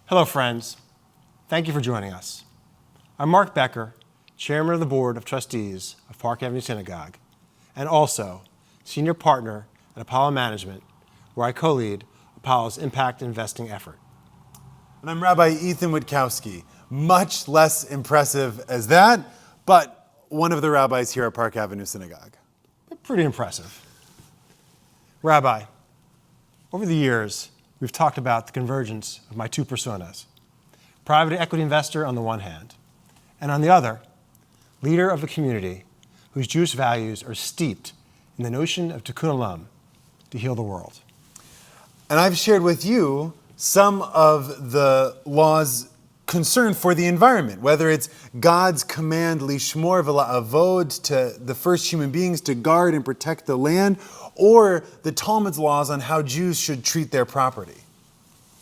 Hello, friends. Thank you for joining us. I'm Mark Becker, Chairman of the Board of Trustees of Park Avenue Synagogue, and also Senior Partner at Apollo Management, where I co-lead Apollo's impact investing effort. And I'm Rabbi Ethan Witkowski. Much less impressive as that, but one of the rabbis here at Park Avenue Synagogue. Pretty impressive. Rabbi, over the years, we've talked about the convergence of my two personas. Private equity investor on the one hand, and on the other, leader of a community whose Jewish values are steeped in the notion of Tikkun Olam, to heal the world. And I've shared with you some of the laws concern for the environment, whether it's God's command, lishmor v'la'avod, to the first human beings to guard and protect the land, or the Talmud's laws on how Jews should treat their property.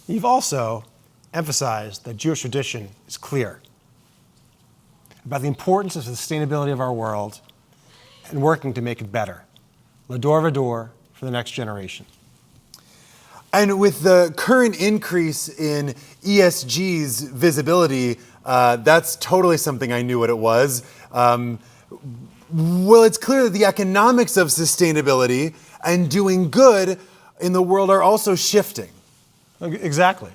You've also emphasized that Jewish tradition is clear about the importance of the sustainability of our world and working to make it better, l'dor v'dor, for the next generation. And with the current increase in ESG's visibility, that's totally something I knew what it was. Well, it's clear that the economics of sustainability and doing good in the world are also shifting. Exactly.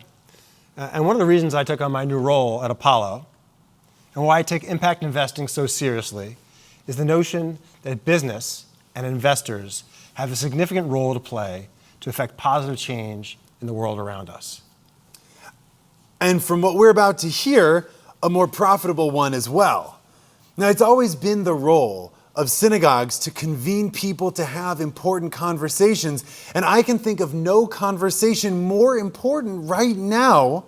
And one of the reasons I took on my new role at Apollo and why I take impact investing so seriously is the notion that business and investors have a significant role to play to affect positive change in the world around us. And from what we're about to hear, a more profitable one as well. Now, it's always been the role of synagogues to convene people to have important conversations, and I can think of no conversation more important right now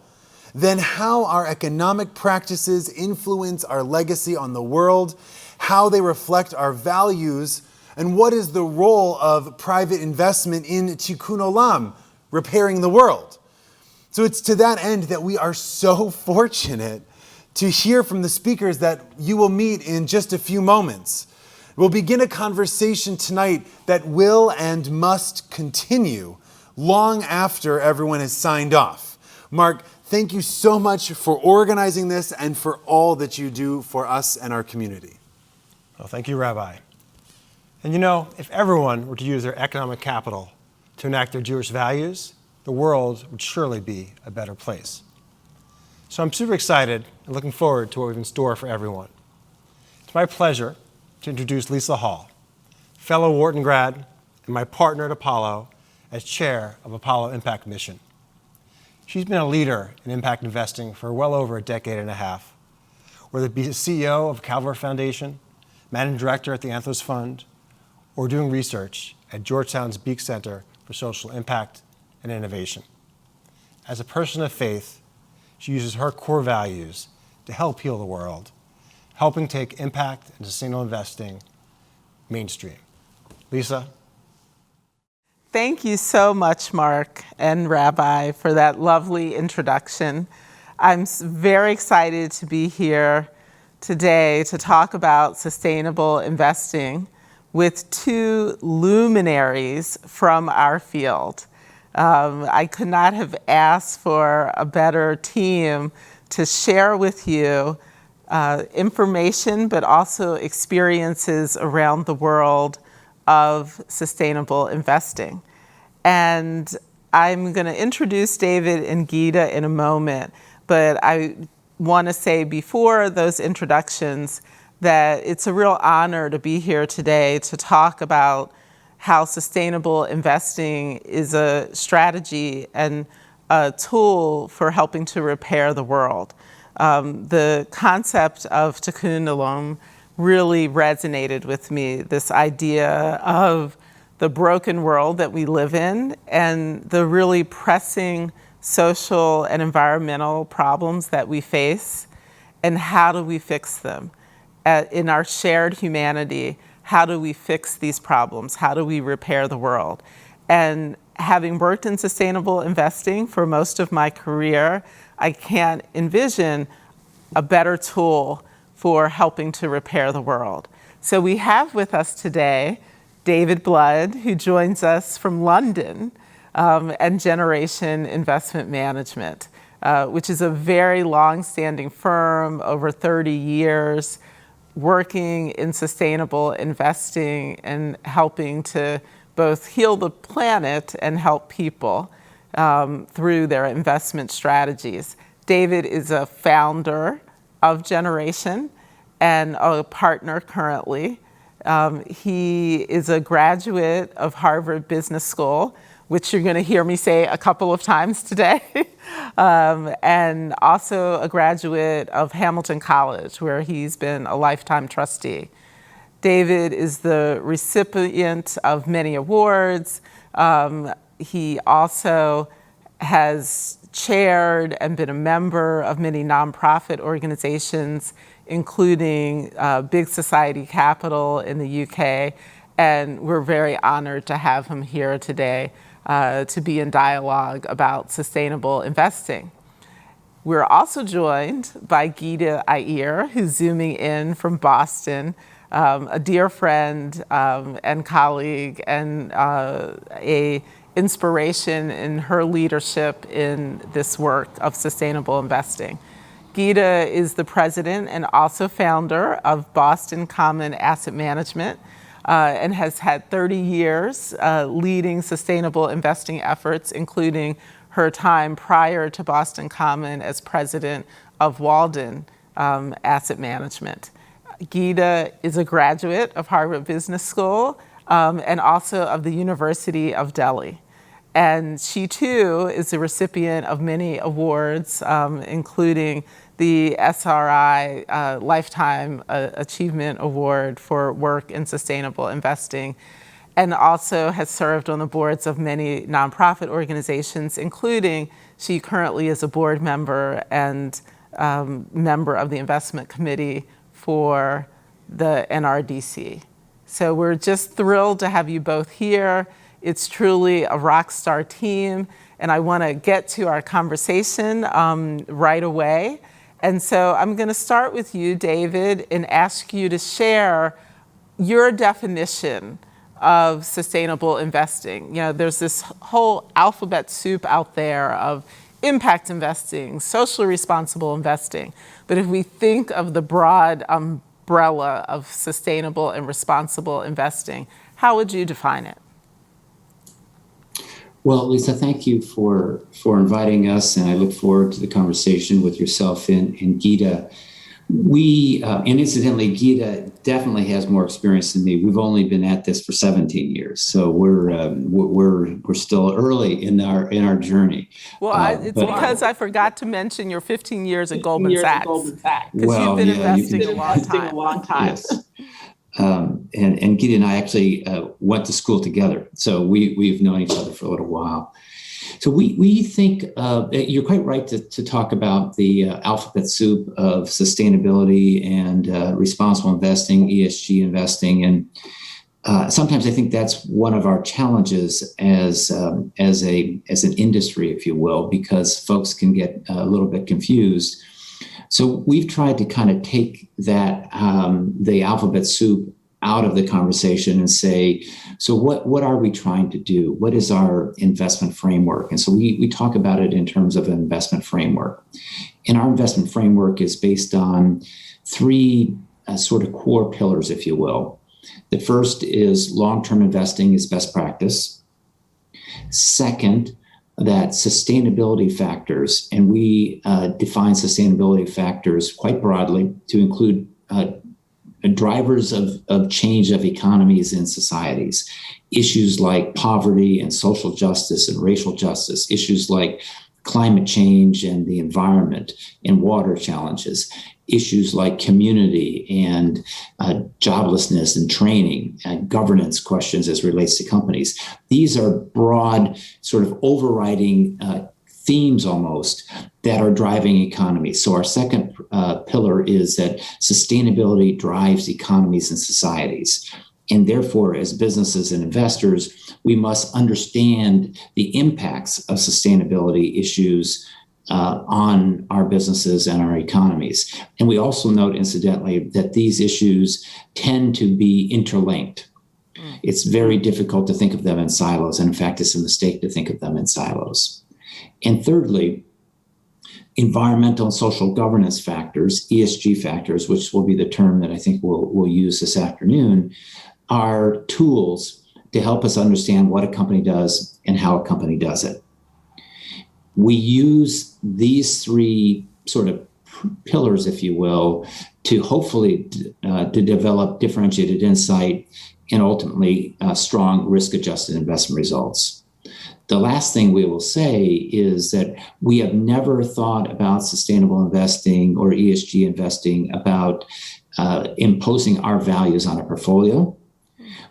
than how our economic practices influence our legacy on the world, how they reflect our values, and what is the role of private investment in Tikkun Olam, repairing the world. So it's to that end that we are so fortunate to hear from the speakers that you will meet in just a few moments. We'll begin a conversation tonight that will and must continue long after everyone has signed off. Mark, thank you so much for organizing this and for all that you do for us and our community. Well, thank you, Rabbi. And you know, if everyone were to use their economic capital to enact their Jewish values, the world would surely be a better place. So I'm super excited and looking forward to what we've in store for everyone. It's my pleasure to introduce Lisa Hall, fellow Wharton grad and my partner at Apollo as chair of Apollo Impact Mission. She's been a leader in impact investing for well over a decade and a half, whether it be the CEO of Calvary Foundation, managing director at the Anthos Fund, or doing research at Georgetown's Beek Center for Social Impact and Innovation. As a person of faith, she uses her core values to help heal the world, helping take impact and sustainable investing mainstream. Lisa? Thank you so much, Mark and Rabbi, for that lovely introduction. I'm very excited to be here today to talk about sustainable investing with two luminaries from our field. I could not have asked for a better team to share with you information, but also experiences around the world of sustainable investing. And I'm going to introduce David and Geeta in a moment, but I want to say before those introductions that it's a real honor to be here today to talk about how sustainable investing is a strategy and a tool for helping to repair the world. The concept of Tikkun Olam really resonated with me, this idea of the broken world that we live in and the really pressing social and environmental problems that we face, and how do we fix them? In our shared humanity, how do we fix these problems? How do we repair the world? And having worked in sustainable investing for most of my career, I can't envision a better tool for helping to repair the world. So we have with us today David Blood, who joins us from London. and Generation Investment Management, which is a very long-standing firm, over 30 years, working in sustainable investing and helping to both heal the planet and help people through their investment strategies. David is a founder of Generation and a partner currently. He is a graduate of Harvard Business School, which you're going to hear me say a couple of times today, and also a graduate of Hamilton College, where he's been a lifetime trustee. David is the recipient of many awards. He also has chaired and been a member of many nonprofit organizations, including Big Society Capital in the UK. And we're very honored to have him here today to be in dialogue about sustainable investing. We're also joined by Geeta Aiyer, who's zooming in from Boston, a dear friend and colleague, and a inspiration in her leadership in this work of sustainable investing. Geeta is the president and also founder of Boston Common Asset Management, and has had 30 years leading sustainable investing efforts, including her time prior to Boston Common as president of Walden Asset Management. Geeta is a graduate of Harvard Business School and also of the University of Delhi. And she too is a recipient of many awards, including the SRI Lifetime Achievement Award for work in sustainable investing, and also has served on the boards of many nonprofit organizations, including she currently is a board member and member of the investment committee for the NRDC. So we're just thrilled to have you both here. It's truly a rock star team, and I want to get to our conversation right away. And so I'm going to start with you, David, and ask you to share your definition of sustainable investing. You know, there's this whole alphabet soup out there of impact investing, socially responsible investing. But if we think of the broad umbrella of sustainable and responsible investing, how would you define it? Well, Lisa, thank you for inviting us, and I look forward to the conversation with yourself and Geeta. And incidentally, Geeta definitely has more experience than me. We've only been at this for 17 years, so we're still early in our journey. Well, it's because I forgot to mention your 15 years at Goldman Sachs. Because you've been investing a long time. Yes. And Geeta and I actually went to school together, so we've known each other for a little while. So we think you're quite right to talk about the alphabet soup of sustainability and responsible investing, ESG investing, and sometimes I think that's one of our challenges as an industry, if you will, because folks can get a little bit confused. So we've tried to kind of take that the alphabet soup out of the conversation and say, so what are we trying to do? What is our investment framework? And so we talk about it in terms of an investment framework. And our investment framework is based on three sort of core pillars, if you will. The first is long-term investing is best practice. Second, that sustainability factors, and we define sustainability factors quite broadly to include drivers of change of economies and societies, issues like poverty and social justice and racial justice, issues like climate change and the environment and water challenges, issues like community and joblessness and training and governance questions as relates to companies. These are broad, sort of overriding themes almost that are driving economies. So our second pillar is that sustainability drives economies and societies. And therefore, as businesses and investors, we must understand the impacts of sustainability issues on our businesses and our economies. And we also note, incidentally, that these issues tend to be interlinked. It's very difficult to think of them in silos. And in fact, it's a mistake to think of them in silos. And thirdly, environmental and social governance factors, ESG factors, which will be the term that I think we'll use this afternoon, are tools to help us understand what a company does and how a company does it. We use these three sort of pillars, if you will, to hopefully to develop differentiated insight and ultimately strong risk-adjusted investment results. The last thing we will say is that we have never thought about sustainable investing or ESG investing about imposing our values on a portfolio.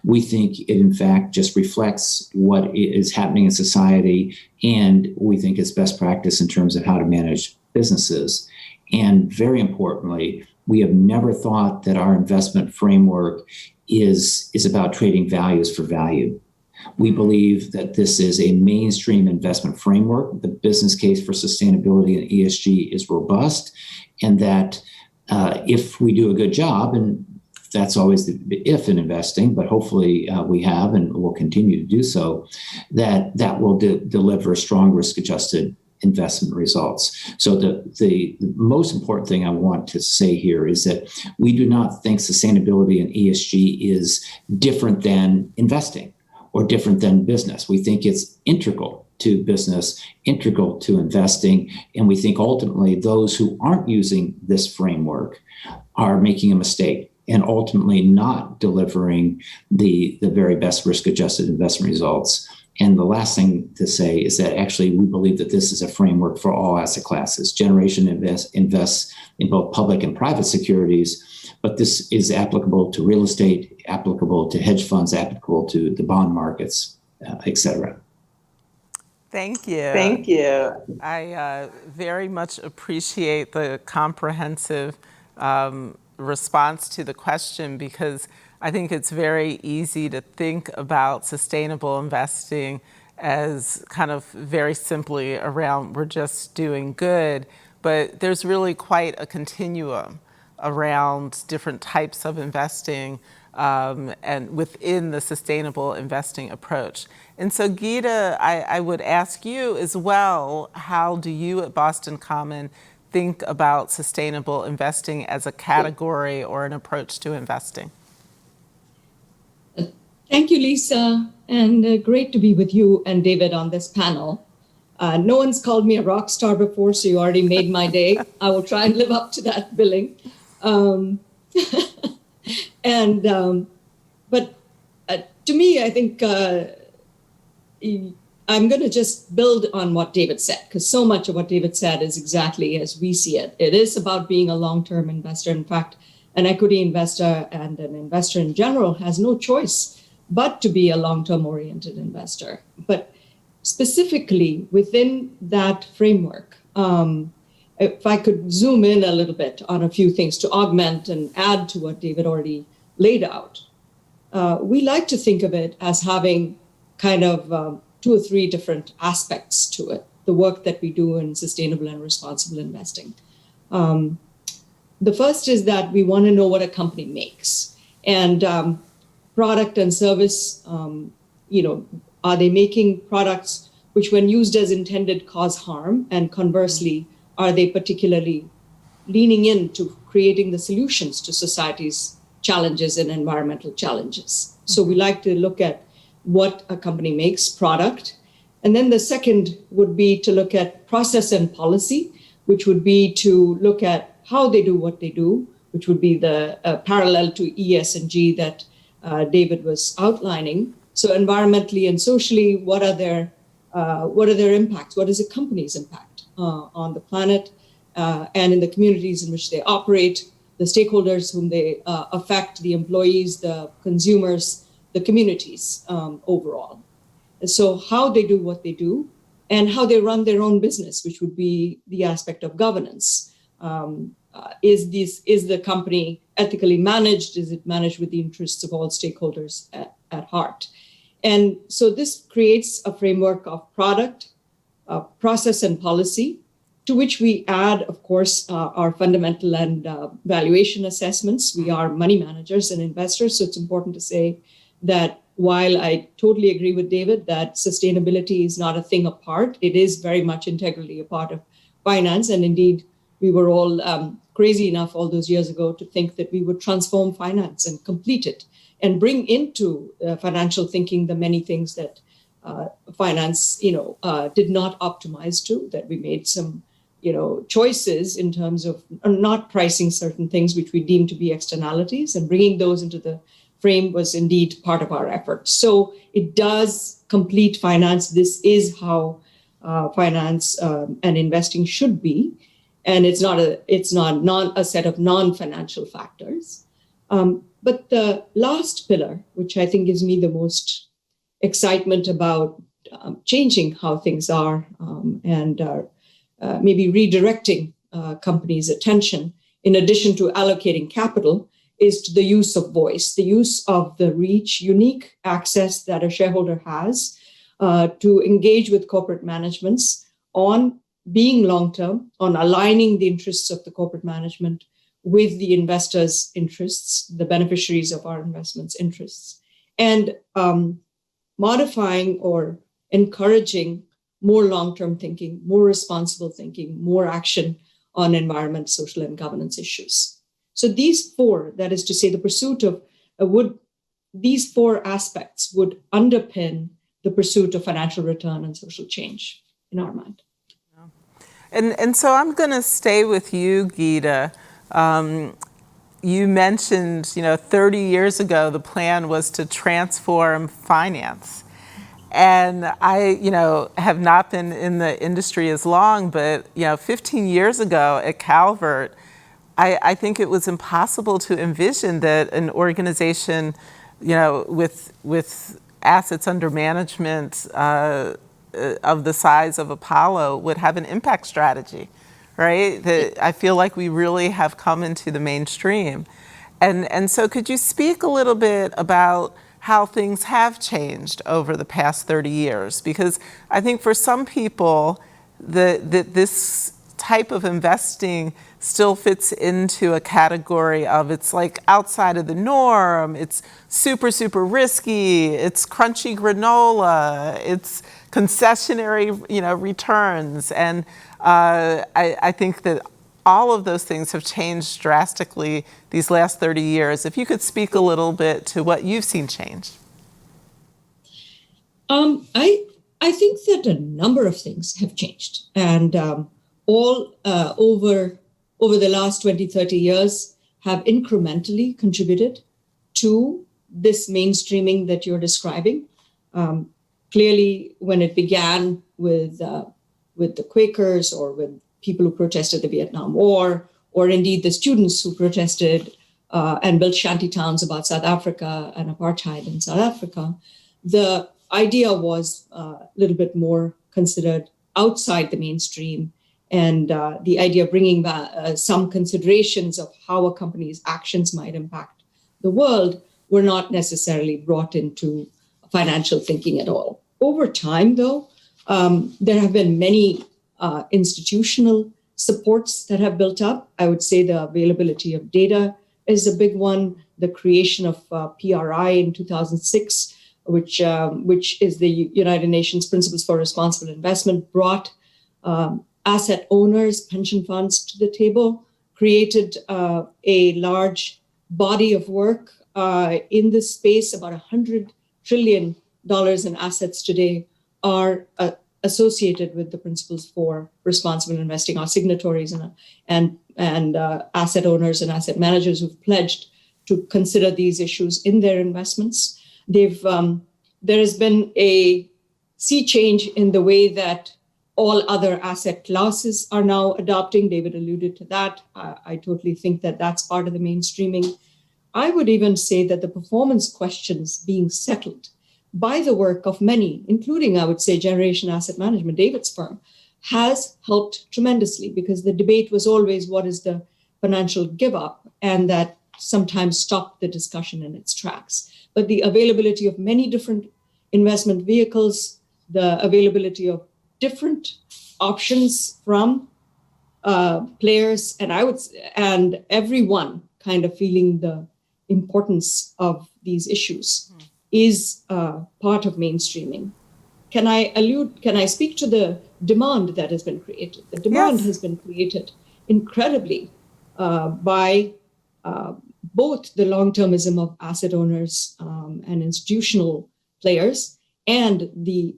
We think it, in fact, just reflects what is happening in society, and we think it's best practice in terms of how to manage businesses. And very importantly, we have never thought that our investment framework is about trading values for value. We believe that this is a mainstream investment framework. The business case for sustainability and ESG is robust, and that if we do a good job, and that's always the if in investing, but hopefully we have and will continue to do so, that will deliver strong risk-adjusted investment results. So the most important thing I want to say here is that we do not think sustainability and ESG is different than investing or different than business. We think it's integral to business, integral to investing, and we think ultimately those who aren't using this framework are making a mistake and ultimately not delivering the very best risk-adjusted investment results. And the last thing to say is that actually we believe that this is a framework for all asset classes. Generation invests in both public and private securities, but this is applicable to real estate, applicable to hedge funds, applicable to the bond markets, et cetera. Thank you. Thank you. I very much appreciate the comprehensive response to the question, because I think it's very easy to think about sustainable investing as kind of very simply around we're just doing good, but there's really quite a continuum around different types of investing and within the sustainable investing approach. And so Geeta, I would ask you as well, how do you at Boston Common think about sustainable investing as a category or an approach to investing? Thank you, Lisa, and great to be with you and David on this panel. No one's called me a rock star before, so you already made my day. I will try and live up to that billing. But to me, I think I'm going to just build on what David said, because so much of what David said is exactly as we see it. It is about being a long-term investor. In fact, an equity investor and an investor in general has no choice but to be a long-term oriented investor. But specifically within that framework, if I could zoom in a little bit on a few things to augment and add to what David already laid out, we like to think of it as having kind of 2 or 3 different aspects to it, the work that we do in sustainable and responsible investing. The first is that we want to know what a company makes, and product and service, are they making products which when used as intended cause harm? And conversely, are they particularly leaning into creating the solutions to society's challenges and environmental challenges? So we like to look at what a company makes, product. And then the second would be to look at process and policy, which would be to look at how they do what they do, which would be the parallel to ES and G that David was outlining. So environmentally and socially, what are their impacts? What is a company's impact on the planet and in the communities in which they operate, the stakeholders whom they affect, the employees, the consumers, the communities overall. And so how they do what they do and how they run their own business, which would be the aspect of governance. Is the company ethically managed? Is it managed with the interests of all stakeholders at heart? And so this creates a framework of product, process, and policy, to which we add, of course, our fundamental and valuation assessments. We are money managers and investors, so it's important to say that while I totally agree with David that sustainability is not a thing apart, it is very much integrally a part of finance. And indeed, we were all crazy enough all those years ago to think that we would transform finance and complete it and bring into financial thinking the many things that finance, did not optimize to, that we made some, choices in terms of not pricing certain things which we deem to be externalities, and bringing those into the frame was indeed part of our effort. So it does complete finance. This is how finance and investing should be, and it's not a set of non-financial factors. But the last pillar, which I think gives me the most excitement about changing how things are and maybe redirecting companies' attention, in addition to allocating capital, is to the use of voice, the use of the reach, unique access that a shareholder has to engage with corporate managements on being long-term, on aligning the interests of the corporate management with the investors' interests, the beneficiaries of our investments' interests, and modifying or encouraging more long-term thinking, more responsible thinking, more action on environment, social, and governance issues. So these four, that is to say, the pursuit of these four aspects would underpin the pursuit of financial return and social change in our mind. And so I'm going to stay with you, Geeta. You mentioned, 30 years ago, the plan was to transform finance. And I, have not been in the industry as long, but, 15 years ago at Calvert, I think it was impossible to envision that an organization, with assets under management of the size of Apollo would have an impact strategy, right? That I feel like we really have come into the mainstream. And so could you speak a little bit about how things have changed over the past 30 years? Because I think for some people, this type of investing still fits into a category of it's like outside of the norm, it's super, super risky, it's crunchy granola, it's concessionary, returns. And I think that all of those things have changed drastically these last 30 years. If you could speak a little bit to what you've seen change. I think that a number of things have changed, and all over the last 20, 30 years have incrementally contributed to this mainstreaming that you're describing. Clearly, when it began with the Quakers or with people who protested the Vietnam War, or indeed the students who protested and built shanty towns about South Africa and apartheid in South Africa, the idea was a little bit more considered outside the mainstream, and the idea of bringing back some considerations of how a company's actions might impact the world were not necessarily brought into financial thinking at all. Over time, though, there have been many institutional supports that have built up. I would say the availability of data is a big one. The creation of PRI in 2006, which is the United Nations Principles for Responsible Investment, brought asset owners, pension funds to the table, created a large body of work in this space. About $100 trillion in assets today are associated with the Principles for Responsible Investing, our signatories and asset owners and asset managers who've pledged to consider these issues in their investments. There has been a sea change in the way that all other asset classes are now adopting. David alluded to that. I totally think that that's part of the mainstreaming. I would even say that the performance questions being settled by the work of many, including, I would say, Generation Asset Management, David's firm, has helped tremendously, because the debate was always what is the financial give up, and that sometimes stopped the discussion in its tracks. But the availability of many different investment vehicles, the availability of different options from players, and everyone kind of feeling the importance of these issues, is part of mainstreaming. Can I speak to the demand that has been created? The demand Yes. has been created incredibly by both the long-termism of asset owners and institutional players and the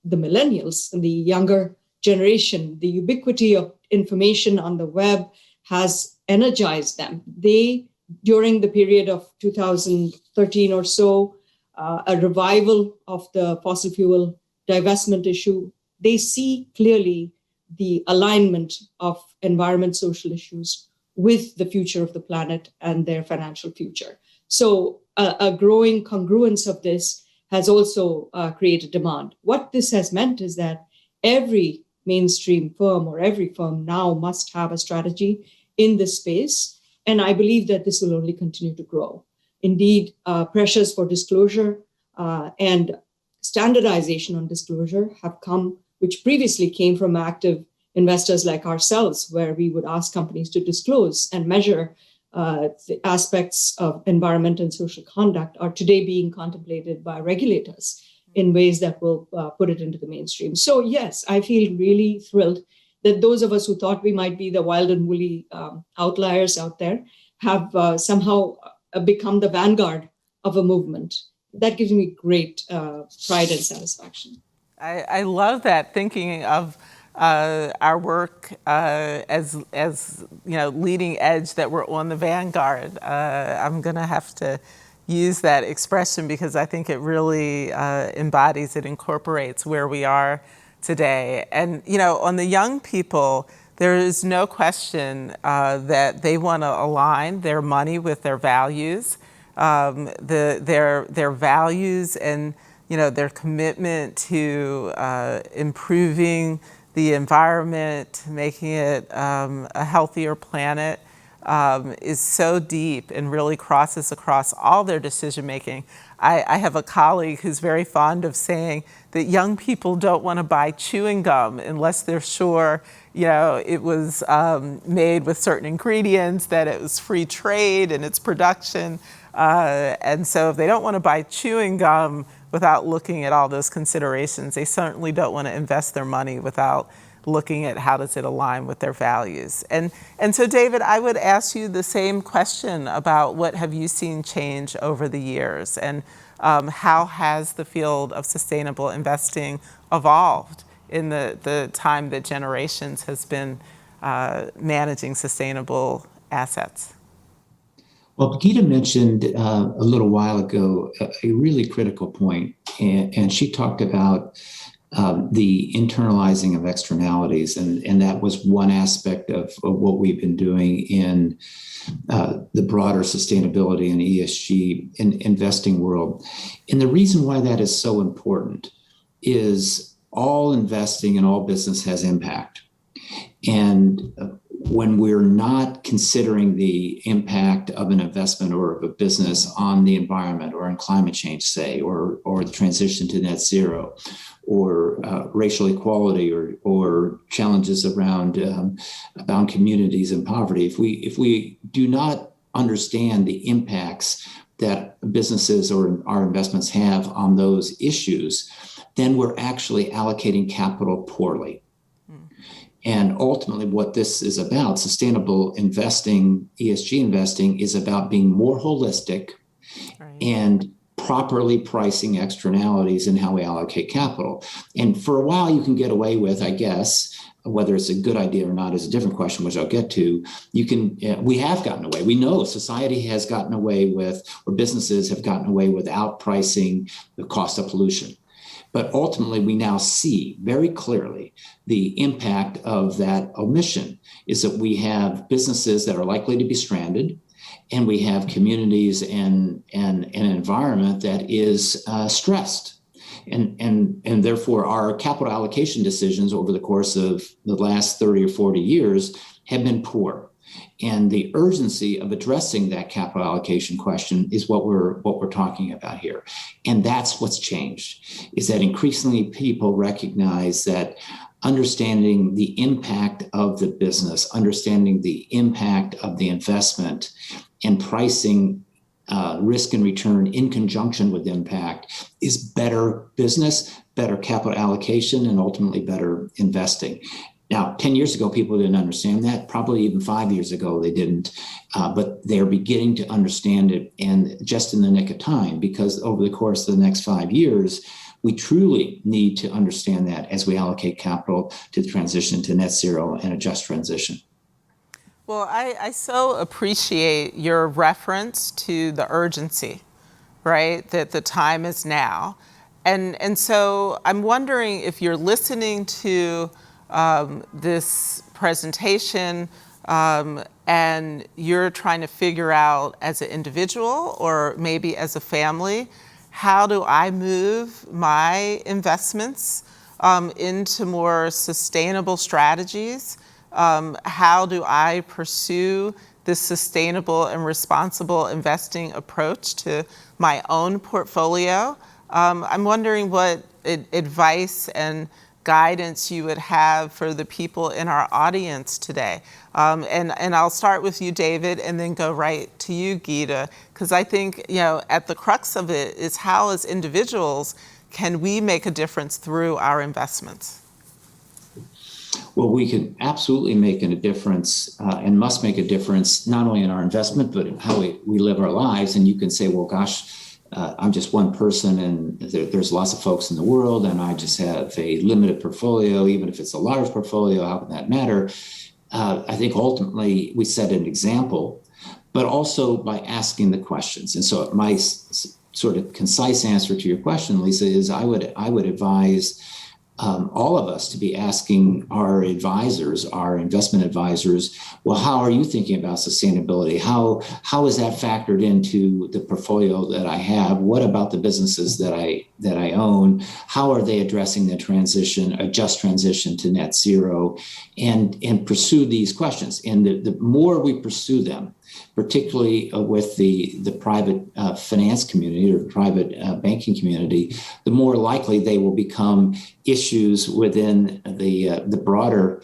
millennials and the younger generation. The ubiquity of information on the web has energized them. They, during the period of 2013 or so, a revival of the fossil fuel divestment issue, they see clearly the alignment of environment, social issues with the future of the planet and their financial future. So a growing congruence of this has also created demand. What this has meant is that every mainstream firm or every firm now must have a strategy in this space. And I believe that this will only continue to grow. Indeed, pressures for disclosure and standardization on disclosure have come, which previously came from active investors like ourselves, where we would ask companies to disclose and measure the aspects of environment and social conduct, are today being contemplated by regulators in ways that will put it into the mainstream. So yes, I feel really thrilled that those of us who thought we might be the wild and woolly outliers out there have somehow become the vanguard of a movement. That gives me great pride and satisfaction. I love that, thinking of our work as leading edge, that we're on the vanguard. I'm going to have to use that expression because I think it really embodies, it incorporates where we are today. And on the young people, there is no question that they want to align their money with their values, their values and their commitment to improving the environment, making it a healthier planet, is so deep and really crosses across all their decision making. I have a colleague who's very fond of saying that young people don't want to buy chewing gum unless they're sure it was made with certain ingredients, that it was free trade in its production. And so if they don't want to buy chewing gum without looking at all those considerations, they certainly don't want to invest their money without looking at how does it align with their values. And so David, I would ask you the same question about what have you seen change over the years, and how has the field of sustainable investing evolved in the time that Generations has been managing sustainable assets? Well, Geeta mentioned a little while ago a really critical point, and she talked about the internalizing of externalities, and that was one aspect of what we've been doing in the broader sustainability and ESG investing world. And the reason why that is so important is all investing and all business has impact. And when we're not considering the impact of an investment or of a business on the environment or on climate change, say, or the transition to net zero, or racial equality, or challenges around communities and poverty, if we do not understand the impacts that businesses or our investments have on those issues, then we're actually allocating capital poorly. And ultimately, what this is about, sustainable investing, ESG investing, is about being more holistic, right, and properly pricing externalities in how we allocate capital. And for a while, you can get away with, I guess, whether it's a good idea or not is a different question, which I'll get to. We have gotten away. We know society has gotten away with, or businesses have gotten away with, outpricing the cost of pollution. But ultimately, we now see very clearly the impact of that omission is that we have businesses that are likely to be stranded, and we have communities and an environment that is stressed. And therefore, our capital allocation decisions over the course of the last 30 or 40 years have been poor. And the urgency of addressing that capital allocation question is what we're talking about here. And that's what's changed, is that increasingly people recognize that understanding the impact of the business, understanding the impact of the investment, and pricing risk and return in conjunction with impact is better business, better capital allocation, and ultimately better investing. Now, 10 years ago, people didn't understand that. Probably even 5 years ago, they didn't. But they're beginning to understand it, and just in the nick of time, because over the course of the next 5 years, we truly need to understand that as we allocate capital to the transition to net zero and a just transition. Well, I so appreciate your reference to the urgency, right? That the time is now. And so I'm wondering if you're listening to this presentation and you're trying to figure out as an individual or maybe as a family, how do I move my investments into more sustainable strategies? How do I pursue this sustainable and responsible investing approach to my own portfolio? I'm wondering what advice and guidance you would have for the people in our audience today. And I'll start with you, David, and then go right to you, Geeta, because I think, at the crux of it is how as individuals can we make a difference through our investments? Well, we can absolutely make a difference and must make a difference, not only in our investment, but in how we live our lives. And you can say, well, gosh, I'm just one person and there's lots of folks in the world and I just have a limited portfolio, even if it's a large portfolio, how can that matter? I think ultimately we set an example, but also by asking the questions. And so my sort of concise answer to your question, Lisa, is I would advise all of us to be asking our advisors, our investment advisors, well, how are you thinking about sustainability? How is that factored into the portfolio that I have? What about the businesses that I own? How are they addressing the transition, a just transition to net zero? And pursue these questions. And the more we pursue them, particularly with the private finance community or private banking community, the more likely they will become issues within the broader,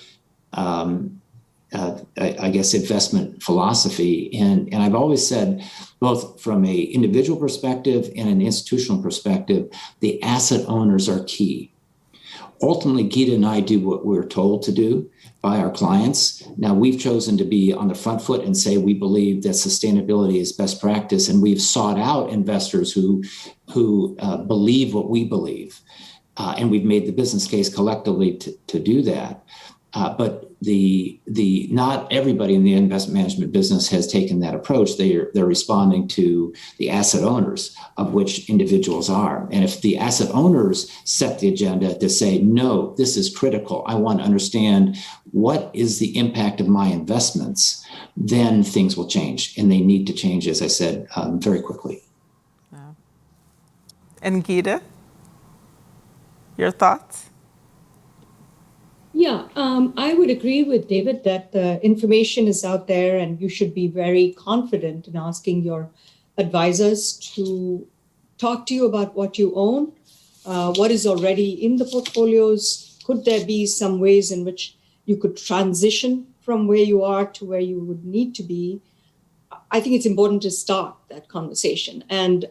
I guess, investment philosophy. And I've always said, both from an individual perspective and an institutional perspective, the asset owners are key. Ultimately, Geeta and I do what we're told to do by our clients. Now, we've chosen to be on the front foot and say we believe that sustainability is best practice, and we've sought out investors who believe what we believe, and we've made the business case collectively to do that. But the not everybody in the investment management business has taken that approach. They're responding to the asset owners, of which individuals are. And if the asset owners set the agenda to say, no, this is critical, I want to understand what is the impact of my investments, then things will change. And they need to change, as I said, very quickly. Yeah. And Geeta, your thoughts? Yeah, I would agree with David that the information is out there and you should be very confident in asking your advisors to talk to you about what you own, what is already in the portfolios. Could there be some ways in which you could transition from where you are to where you would need to be? I think it's important to start that conversation. And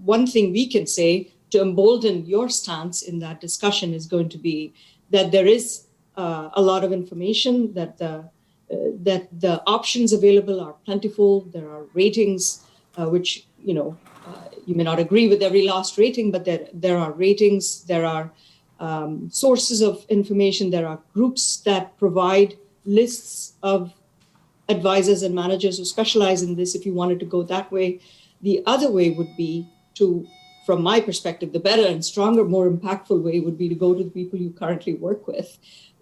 one thing we can say to embolden your stance in that discussion is going to be that there is a lot of information, that the options available are plentiful. There are ratings, which, you may not agree with every last rating, but there are ratings, there are sources of information, there are groups that provide lists of advisors and managers who specialize in this if you wanted to go that way. The other way would be to, from my perspective, the better and stronger, more impactful way would be to go to the people you currently work with,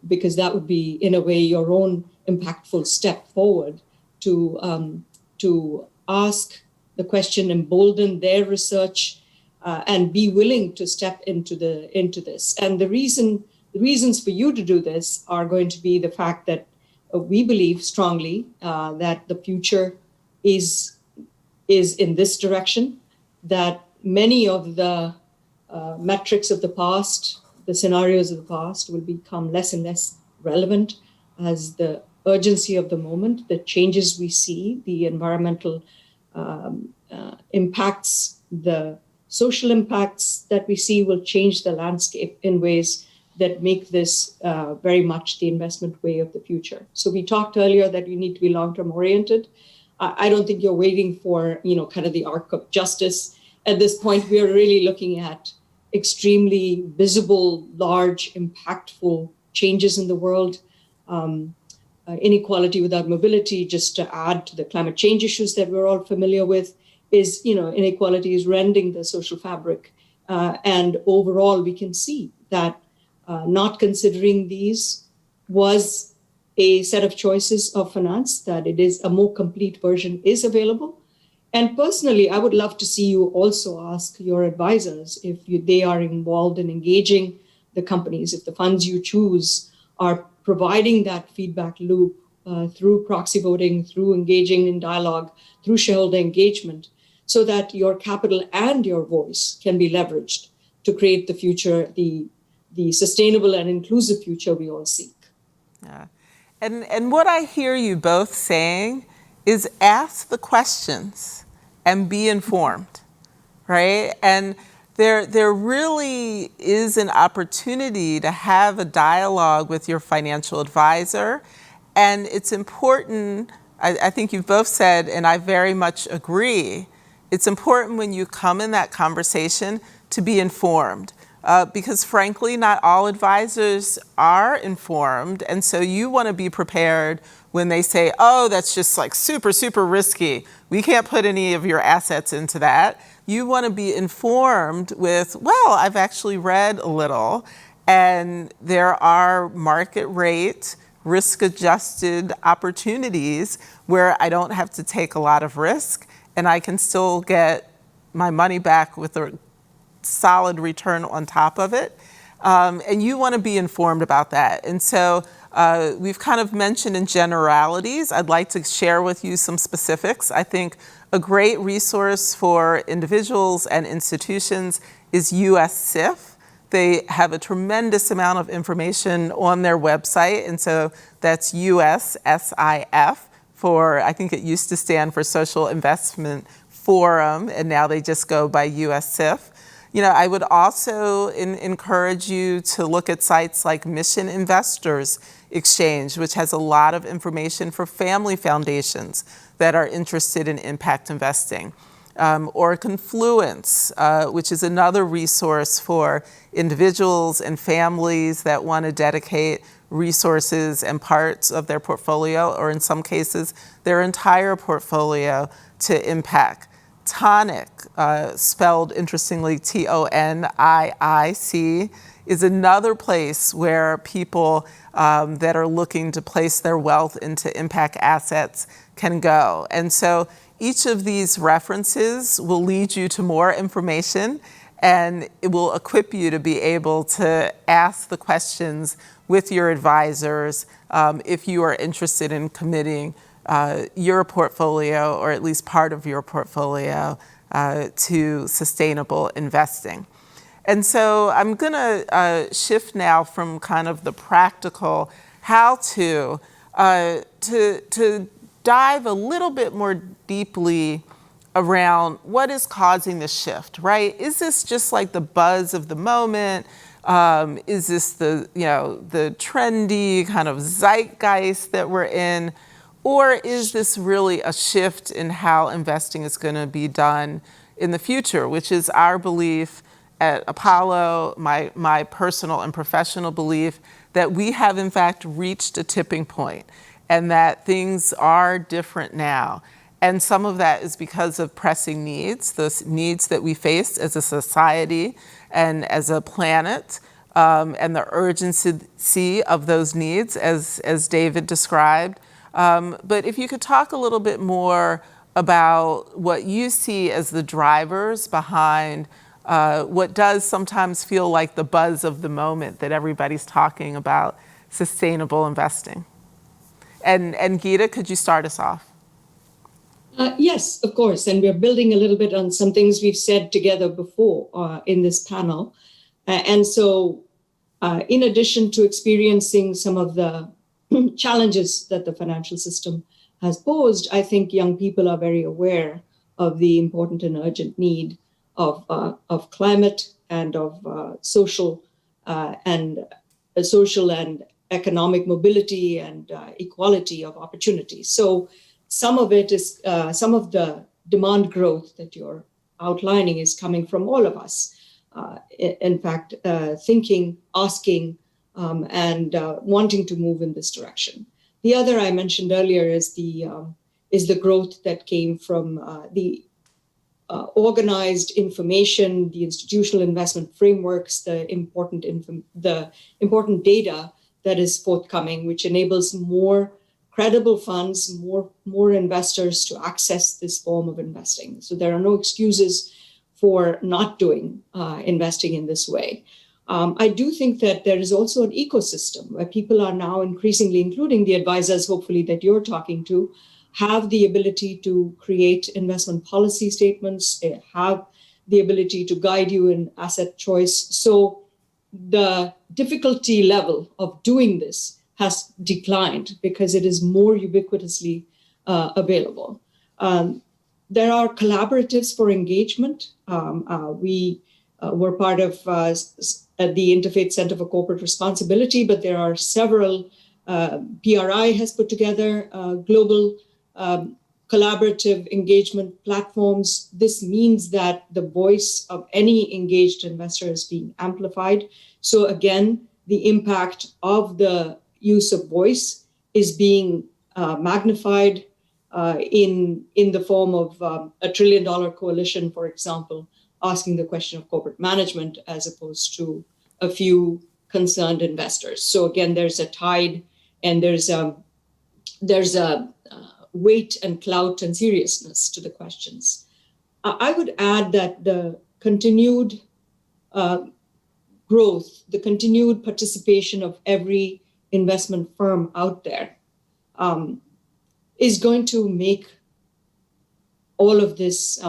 because that would be, in a way, your own impactful step forward to ask the question, embolden their research, and be willing to step into this. And the reasons for you to do this are going to be the fact that we believe strongly that the future is in this direction, that many of the metrics of the past, the scenarios of the past will become less and less relevant as the urgency of the moment, the changes we see, the environmental impacts, the social impacts that we see will change the landscape in ways that make this very much the investment way of the future. So we talked earlier that you need to be long-term oriented. I don't think you're waiting for, kind of the arc of justice. At this point, we are really looking at extremely visible, large, impactful changes in the world. Inequality without mobility, just to add to the climate change issues that we're all familiar with, is, inequality is rending the social fabric. And overall, we can see that not considering these was a set of choices of finance, that it is a more complete version is available. And personally, I would love to see you also ask your advisors if they are involved in engaging the companies, if the funds you choose are providing that feedback loop through proxy voting, through engaging in dialogue, through shareholder engagement, so that your capital and your voice can be leveraged to create the future, the sustainable and inclusive future we all seek. Yeah. And what I hear you both saying is ask the questions and be informed, right? And there really is an opportunity to have a dialogue with your financial advisor. And it's important, I think you've both said, and I very much agree, it's important when you come in that conversation to be informed. Because frankly, not all advisors are informed. And so you want to be prepared when they say, oh, that's just like super, super risky. We can't put any of your assets into that. You want to be informed with, well, I've actually read a little, and there are market rate, risk-adjusted opportunities where I don't have to take a lot of risk, and I can still get my money back with a solid return on top of it. And you want to be informed about that. And so we've kind of mentioned in generalities. I'd like to share with you some specifics. I think a great resource for individuals and institutions is US SIF. They have a tremendous amount of information on their website. And so that's US SIF for, I think it used to stand for Social Investment Forum, and now they just go by US SIF. I would also encourage you to look at sites like Mission Investors Exchange, which has a lot of information for family foundations that are interested in impact investing. Or Confluence, which is another resource for individuals and families that want to dedicate resources and parts of their portfolio, or in some cases, their entire portfolio to impact. Tonic, spelled interestingly TONIIC, is another place where people that are looking to place their wealth into impact assets can go. And so each of these references will lead you to more information, and it will equip you to be able to ask the questions with your advisors if you are interested in committing your portfolio, or at least part of your portfolio, to sustainable investing. And so I'm going to shift now from kind of the practical how to dive a little bit more deeply around what is causing the shift, right? Is this just like the buzz of the moment? Is this the trendy kind of zeitgeist that we're in? Or is this really a shift in how investing is going to be done in the future, which is our belief at Apollo, my personal and professional belief, that we have in fact reached a tipping point and that things are different now. And some of that is because of pressing needs, those needs that we face as a society and as a planet, and the urgency of those needs, as David described. But if you could talk a little bit more about what you see as the drivers behind what does sometimes feel like the buzz of the moment that everybody's talking about sustainable investing. And Geeta, could you start us off? Yes, of course. And we're building a little bit on some things we've said together before in this panel. And so in addition to experiencing some of the challenges that the financial system has posed, I think young people are very aware of the important and urgent need of climate and of social and economic mobility and equality of opportunity. So some of it is some of the demand growth that you're outlining is coming from all of us. In fact, thinking, asking, and wanting to move in this direction. The other I mentioned earlier is the growth that came from the organized information, the institutional investment frameworks, the important data that is forthcoming, which enables more credible funds, more investors to access this form of investing. So there are no excuses for not doing investing in this way. I do think that there is also an ecosystem where people are now increasingly, including the advisors, hopefully, that you're talking to, have the ability to create investment policy statements, have the ability to guide you in asset choice. So the difficulty level of doing this has declined because it is more ubiquitously available. There are collaboratives for engagement. We were part of the Interfaith Center for Corporate Responsibility, but there are several, PRI has put together global collaborative engagement platforms. This means that the voice of any engaged investor is being amplified. So again, the impact of the use of voice is being magnified in the form of a $1 trillion coalition, for example, asking the question of corporate management as opposed to a few concerned investors. So again, there's a tide and there's a weight and clout and seriousness to the questions. I would add that the continued growth, the continued participation of every investment firm out there is going to make all of this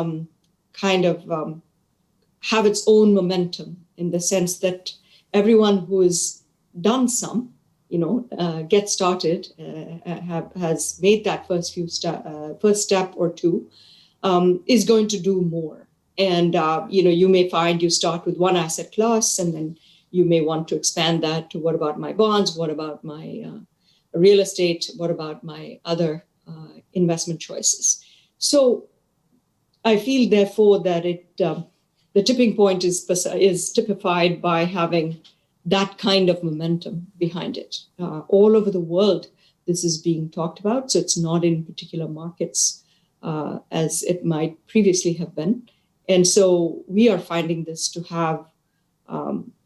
have its own momentum, in the sense that everyone who has done some, get started, has made that first step or two, is going to do more. And, you may find you start with one asset class, and then you may want to expand that to what about my bonds? What about my real estate? What about my other investment choices? So I feel, therefore, that the tipping point is typified by having that kind of momentum behind it. All over the world, this is being talked about. So it's not in particular markets as it might previously have been. And so we are finding this to have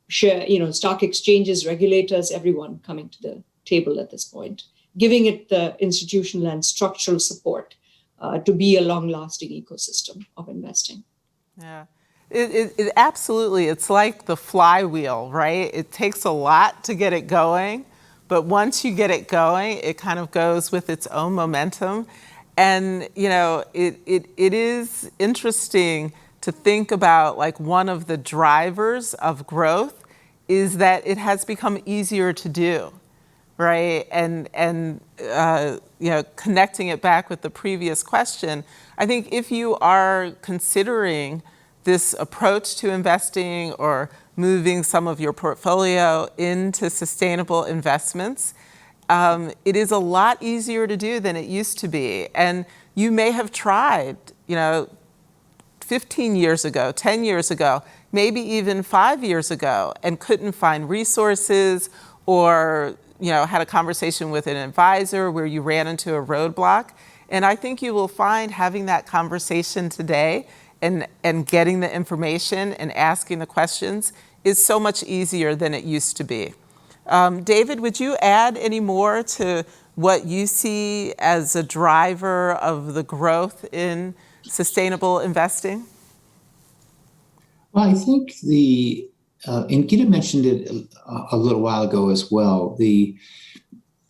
stock exchanges, regulators, everyone coming to the table at this point, giving it the institutional and structural support to be a long-lasting ecosystem of investing. Yeah. It absolutely, it's like the flywheel, right? It takes a lot to get it going, but once you get it going, it kind of goes with its own momentum. And, it is interesting to think about, like, one of the drivers of growth is that it has become easier to do, right? And connecting it back with the previous question, I think if you are considering this approach to investing or moving some of your portfolio into sustainable investments, it is a lot easier to do than it used to be. And you may have tried, 15 years ago, 10 years ago, maybe even 5 years ago, and couldn't find resources, or had a conversation with an advisor where you ran into a roadblock. And I think you will find having that conversation today and getting the information and asking the questions is so much easier than it used to be. David, would you add any more to what you see as a driver of the growth in sustainable investing? Well, I think and Geeta mentioned it a little while ago as well, the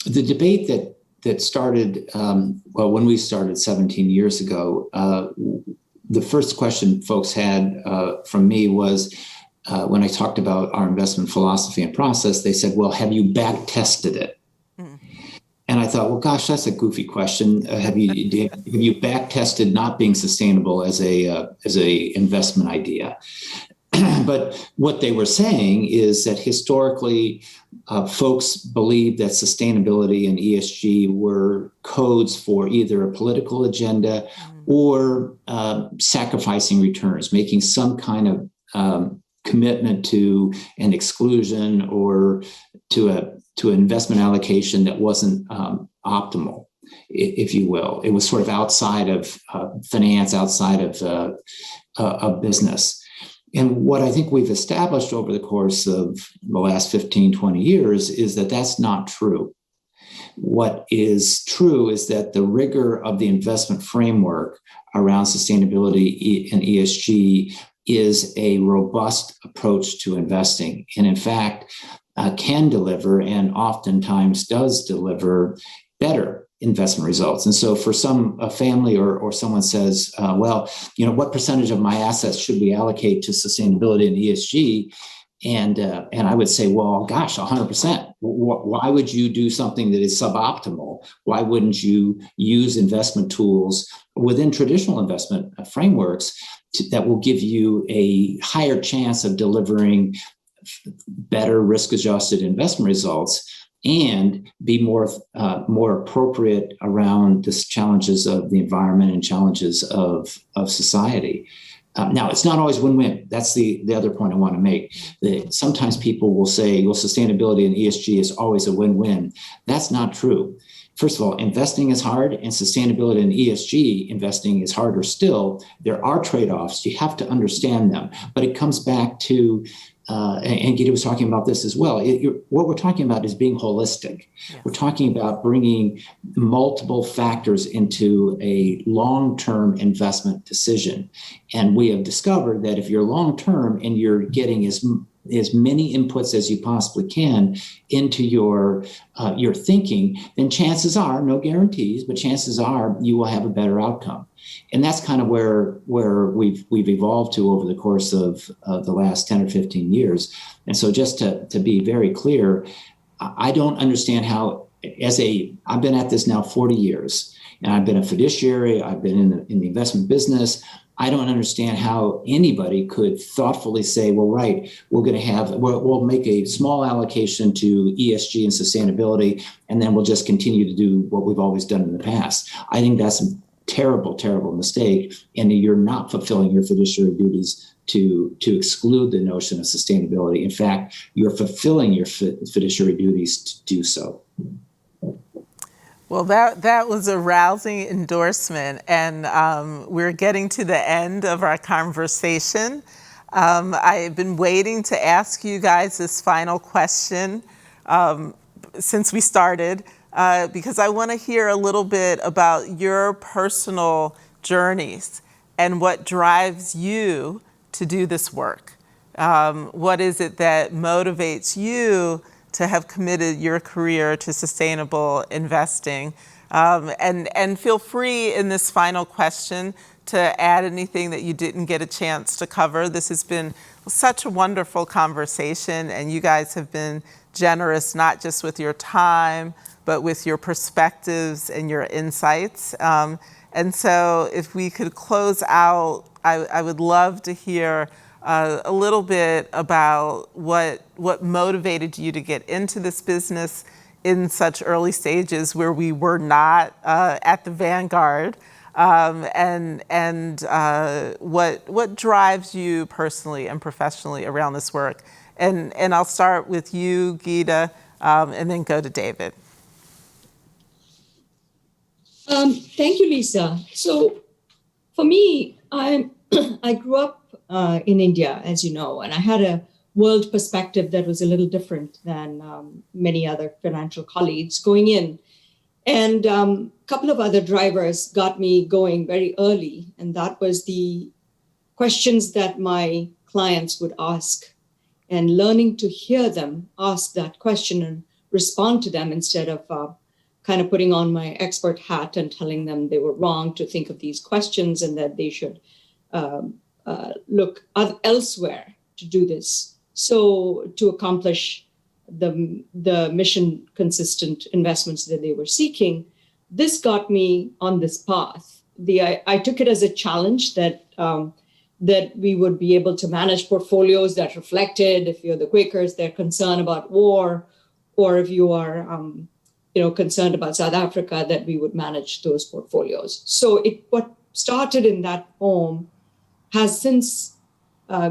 debate that started, when we started 17 years ago, the first question folks had from me was, when I talked about our investment philosophy and process, they said, well, have you back tested it? Mm. And I thought, well, gosh, that's a goofy question. Have you back tested not being sustainable as a investment idea? But what they were saying is that historically, folks believed that sustainability and ESG were codes for either a political agenda or sacrificing returns, making some kind of commitment to an exclusion or to an investment allocation that wasn't optimal, if you will. It was sort of outside of finance, outside of business. And what I think we've established over the course of the last 15, 20 years is that that's not true. What is true is that the rigor of the investment framework around sustainability and ESG is a robust approach to investing. And in fact, can deliver and oftentimes does deliver better investment results. And so for a family or someone says, well, what percentage of my assets should we allocate to sustainability and ESG? And I would say, well, gosh, 100%. Why would you do something that is suboptimal? Why wouldn't you use investment tools within traditional investment frameworks that will give you a higher chance of delivering better risk-adjusted investment results and be more appropriate around the challenges of the environment and challenges of society? Now, it's not always win-win. That's the other point I want to make. Sometimes people will say, well, sustainability and ESG is always a win-win. That's not true. First of all, investing is hard, and sustainability and ESG investing is harder still. There are trade-offs. You have to understand them. But it comes back to, and Geeta was talking about this as well, what we're talking about is being holistic. Yes. We're talking about bringing multiple factors into a long-term investment decision. And we have discovered that if you're long-term and you're getting as many inputs as you possibly can into your thinking, then chances are, no guarantees, but chances are you will have a better outcome. And that's kind of where we've evolved to over the course of the last 10 or 15 years. And so just to be very clear, I don't understand how, I've been at this now 40 years, and I've been a fiduciary, I've been in the investment business. I don't understand how anybody could thoughtfully say, well, right, we'll make a small allocation to ESG and sustainability, and then we'll just continue to do what we've always done in the past. I think that's a terrible, terrible mistake. And you're not fulfilling your fiduciary duties to exclude the notion of sustainability. In fact, you're fulfilling your fiduciary duties to do so. Well, that was a rousing endorsement, and we're getting to the end of our conversation. I've been waiting to ask you guys this final question since we started, because I want to hear a little bit about your personal journeys and what drives you to do this work. What is it that motivates you to have committed your career to sustainable investing? And feel free in this final question to add anything that you didn't get a chance to cover. This has been such a wonderful conversation, and you guys have been generous, not just with your time, but with your perspectives and your insights. And so if we could close out, I would love to hear a little bit about what motivated you to get into this business in such early stages where we were not at the vanguard, and what drives you personally and professionally around this work. And I'll start with you, Geeta, and then go to David. Thank you, Lisa. So for me, I grew up in India, as you know, and I had a world perspective that was a little different than many other financial colleagues going in. And a couple of other drivers got me going very early, and that was the questions that my clients would ask and learning to hear them ask that question and respond to them instead of kind of putting on my expert hat and telling them they were wrong to think of these questions and that they should look elsewhere to do this. So to accomplish the mission consistent investments that they were seeking, this got me on this path. I took it as a challenge that that we would be able to manage portfolios that reflected, if you're the Quakers, they're concerned about war, or if you are concerned about South Africa, that we would manage those portfolios. So what started in that poem has since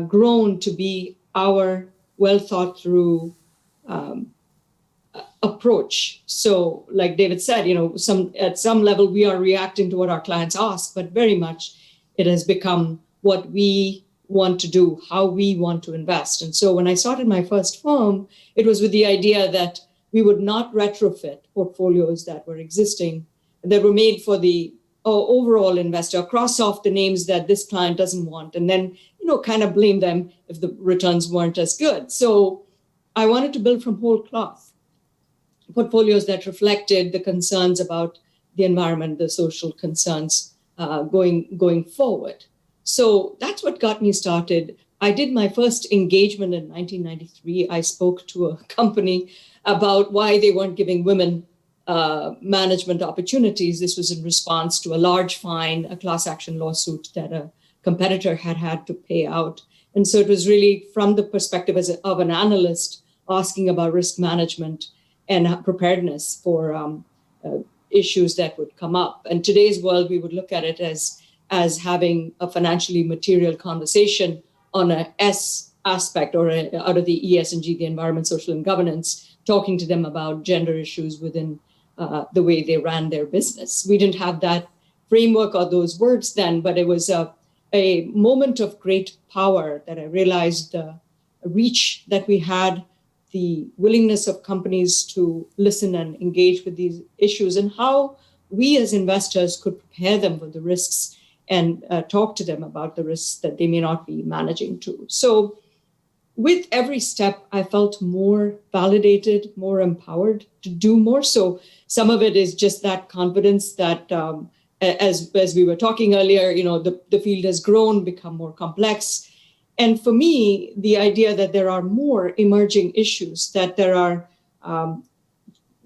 grown to be our well thought through approach. So, like David said, at some level we are reacting to what our clients ask, but very much it has become what we want to do, how we want to invest. And so when I started my first firm, it was with the idea that we would not retrofit portfolios that were existing, that were made for the overall investor, cross off the names that this client doesn't want, and then, kind of blame them if the returns weren't as good. So I wanted to build from whole cloth portfolios that reflected the concerns about the environment, the social concerns going forward. So that's what got me started. I did my first engagement in 1993. I spoke to a company about why they weren't giving women management opportunities. This was in response to a large fine, a class action lawsuit that a competitor had to pay out. And so it was really from the perspective of an analyst asking about risk management and preparedness for issues that would come up. In today's world, we would look at it as having a financially material conversation on a S aspect, or out of the ESG, the environment, social, and governance, talking to them about gender issues within the way they ran their business. We didn't have that framework or those words then, but it was a moment of great power that I realized the reach that we had, the willingness of companies to listen and engage with these issues, and how we as investors could prepare them for the risks and talk to them about the risks that they may not be managing to. So with every step, I felt more validated, more empowered to do more. So some of it is just that confidence that, as we were talking earlier, the field has grown, become more complex. And for me, the idea that there are more emerging issues, that there are,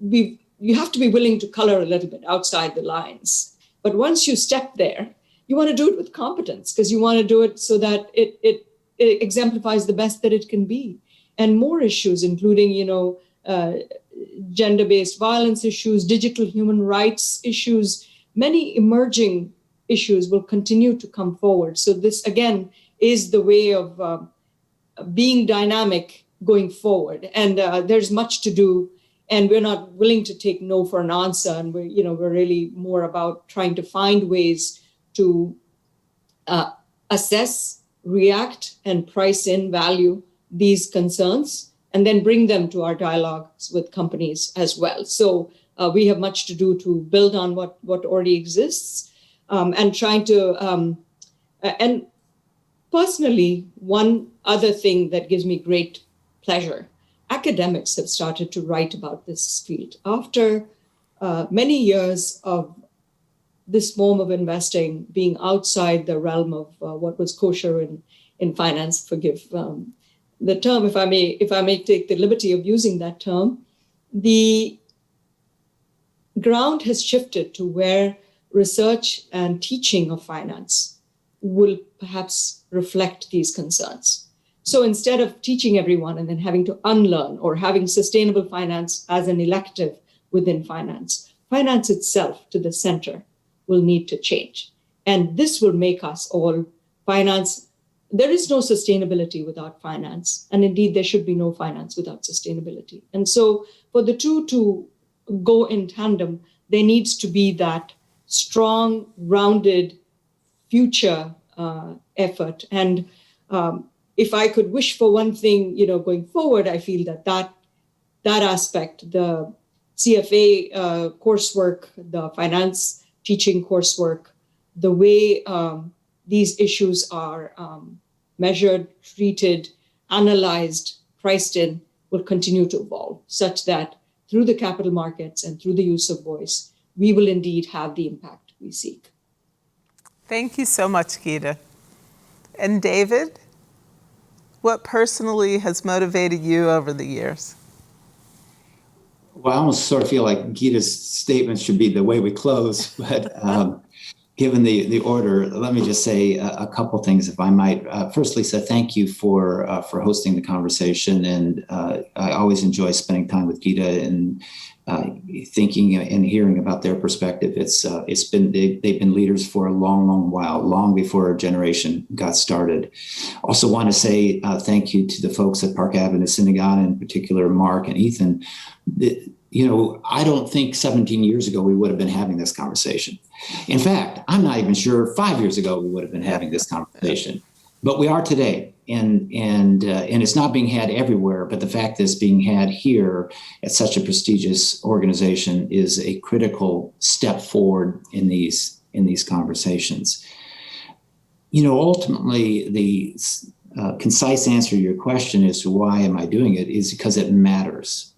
you have to be willing to color a little bit outside the lines. But once you step there, you want to do it with competence, because you want to do it so that it exemplifies the best that it can be. And more issues, including, gender-based violence issues, digital human rights issues, many emerging issues will continue to come forward. So this, again, is the way of being dynamic going forward. And there's much to do, and we're not willing to take no for an answer. And we're really more about trying to find ways to assess, react, and price in value these concerns, and then bring them to our dialogues with companies as well. So we have much to do to build on what already exists, and trying to, and personally, one other thing that gives me great pleasure, academics have started to write about this field. After many years of this form of investing being outside the realm of what was kosher in finance, forgive the term, if I may take the liberty of using that term, the ground has shifted to where research and teaching of finance will perhaps reflect these concerns. So instead of teaching everyone and then having to unlearn, or having sustainable finance as an elective within finance, finance itself to the center will need to change. And this will make us all finance. There is no sustainability without finance. And indeed, there should be no finance without sustainability. And so for the two to go in tandem, there needs to be that strong, rounded future effort. And if I could wish for one thing, going forward, I feel that aspect, the CFA coursework, the finance teaching coursework, the way these issues are measured, treated, analyzed, priced in, will continue to evolve, such that through the capital markets and through the use of voice, we will indeed have the impact we seek. Thank you so much, Geeta. And David, what personally has motivated you over the years? Well, I almost sort of feel like Geeta's statement should be the way we close, but given the order, let me just say a couple things, if I might. First, Lisa, thank you for hosting the conversation, and I always enjoy spending time with Geeta and thinking and hearing about their perspective. It's been they've been leaders for a long while, long before our generation got started. Also, want to say thank you to the folks at Park Avenue Synagogue, in particular Mark and Ethan. I don't think 17 years ago we would have been having this conversation. In fact, I'm not even sure 5 years ago we would have been having this conversation, but we are today, and it's not being had everywhere. But the fact that it's being had here at such a prestigious organization is a critical step forward in these conversations. Ultimately, the concise answer to your question as to why am I doing it is because it matters.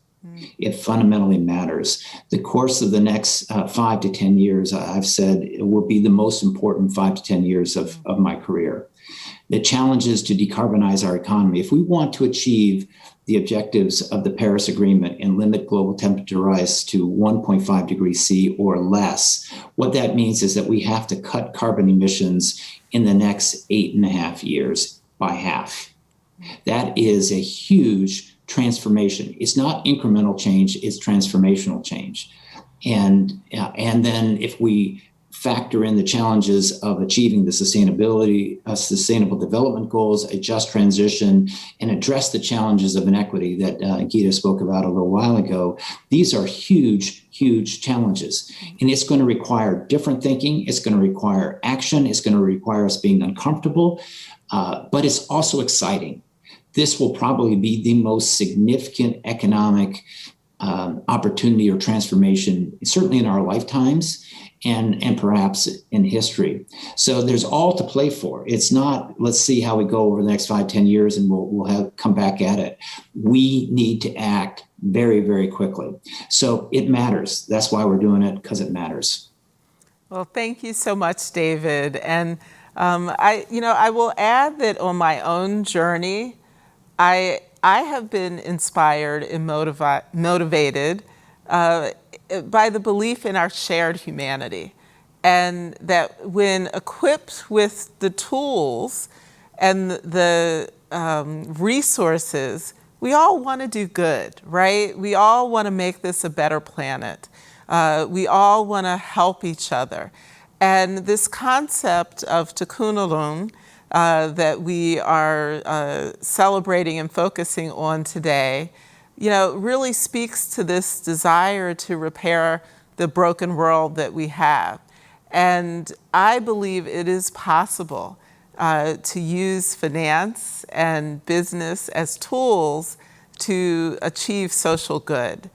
It fundamentally matters. The course of the next 5 to 10 years, I've said, it will be the most important 5 to 10 years of my career. The challenge is to decarbonize our economy. If we want to achieve the objectives of the Paris Agreement and limit global temperature rise to 1.5 degrees C or less, what that means is that we have to cut carbon emissions in the next 8.5 years by half. That is a huge transformation. It's not incremental change, it's transformational change. And then if we factor in the challenges of achieving the sustainable development goals, a just transition, and address the challenges of inequity that Geeta spoke about a little while ago, these are huge challenges. And it's going to require different thinking. It's going to require action. It's going to require us being uncomfortable, but it's also exciting. This will probably be the most significant economic opportunity or transformation, certainly in our lifetimes and perhaps in history. So there's all to play for. It's not, let's see how we go over the next 5, 10 years and we'll come back at it. We need to act very, very quickly. So it matters. That's why we're doing it, because it matters. Well, thank you so much, David. And I will add that on my own journey, I have been inspired and motivated by the belief in our shared humanity, and that when equipped with the tools and the resources, we all want to do good, right? We all want to make this a better planet. We all want to help each other. And this concept of Tikkun Olam, that we are celebrating and focusing on today, really speaks to this desire to repair the broken world that we have. And I believe it is possible to use finance and business as tools to achieve social good.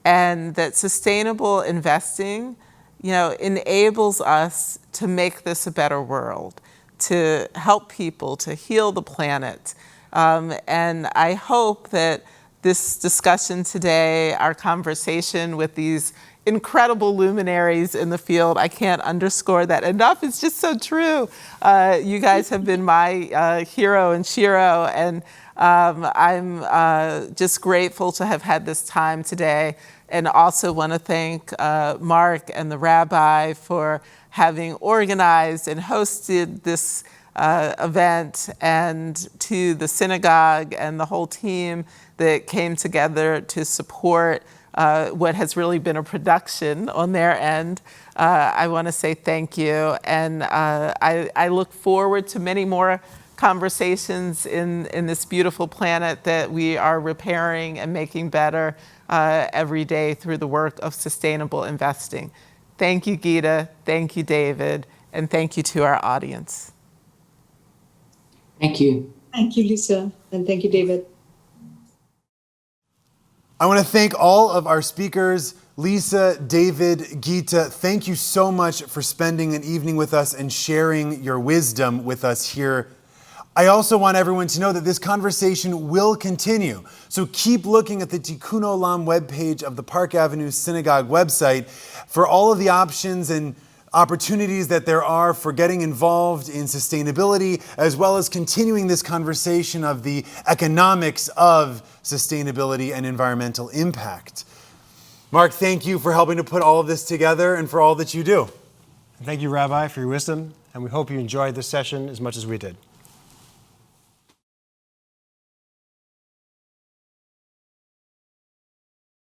And that sustainable investing, enables us to make this a better world, to help people, to heal the planet. And I hope that this discussion today, our conversation with these incredible luminaries in the field, I can't underscore that enough. It's just so true. You guys have been my hero and shiro, and I'm just grateful to have had this time today. And also want to thank Mark and the rabbi for having organized and hosted this event, and to the synagogue and the whole team that came together to support what has really been a production on their end. I want to say thank you, and I look forward to many more conversations in this beautiful planet that we are repairing and making better every day through the work of sustainable investing. Thank you, Geeta. Thank you, David. And thank you to our audience. Thank you. Thank you, Lisa. And thank you, David. I want to thank all of our speakers, Lisa, David, Geeta. Thank you so much for spending an evening with us and sharing your wisdom with us here. I also want everyone to know that this conversation will continue. So keep looking at the Tikkun Olam webpage of the Park Avenue Synagogue website for all of the options and opportunities that there are for getting involved in sustainability, as well as continuing this conversation of the economics of sustainability and environmental impact. Mark, thank you for helping to put all of this together and for all that you do. And thank you, Rabbi, for your wisdom, and we hope you enjoyed this session as much as we did.